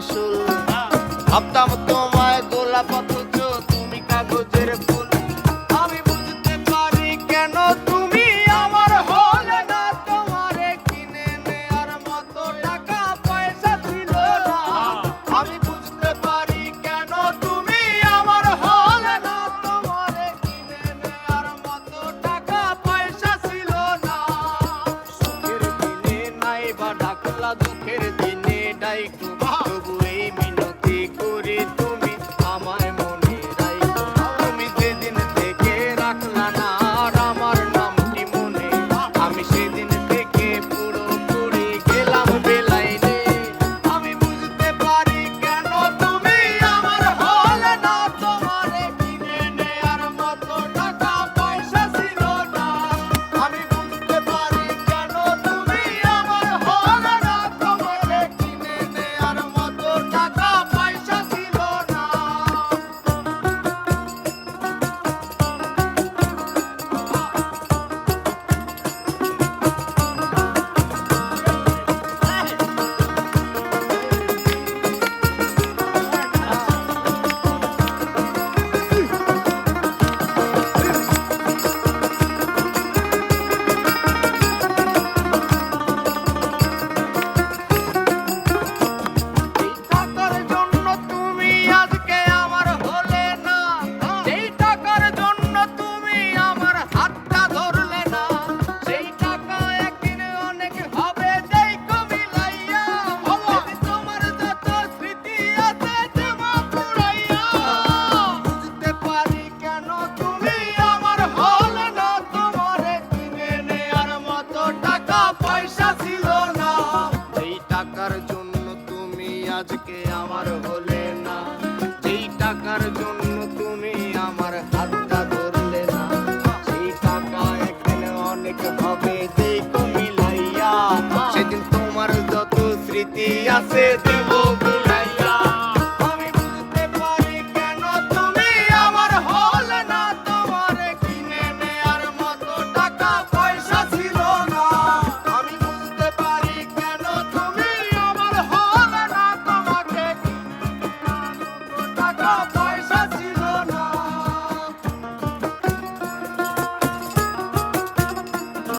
মাসুল। ভাবতাম তোমায় গোলাপ অথচ তুমি কাগজের ফুল। আমি বুঝতে পারি কেন তুমি আমার হলে না, তোমারে কিনে নেয়ার মতো টাকা পয়সা ছিল না। আমি বুঝতে পারি কেন তুমি আমার হলে না, তোমারে কিনে নেয়ার মতো টাকা পয়সা ছিল না। সুখের দিনে নাই বা ডাকলা, দুঃখের দিনে ডাইকো, তবু এই মিনতি করি তুমি আমায় মনে রাইকো। তুমি যেদিন থেকে রাখলা না আর আমার নামটি মনে, আমি সেদিন থেকে পুরোপুরি গেলাম বেলাইনে। আমি বুঝতে পারি কেন তুমি আমার হলে না, তোমারে কিনে নেয়ার মতো টাকা পয়সা ছিল না। আমি বুঝতে পারি কেন তুমি আমার হলে না, তোমারে কিনে নেয়ার মতো টাকা পয়সা ছিল না। এই টাকার জন্য তুমি আজকে আমার হলে না, যেই টাকার জন্য তুমি আমার হাতটা ধরলে না, সেই টাকা একদিন অনেক হবে দেখো মিলাইয়া। যদি তোমার যত স্মৃতি আছে দেবা পুরাইয়া। বুঝতে পারি কেন তুমি আমার হলে না, তোমারে কিনে নেয়ার মতো টাকা পয়সা ছিল না। যেই টাকার জন্য তুমি আজকে আমার হলে না, যেই টাকার জন্য তুমি আমার হাতটা ধরলে না, সেই টাকা একদিন অনেক হবে দেখো মিলাইয়া। সেদিন তোমার যত স্মৃতি আছে দেব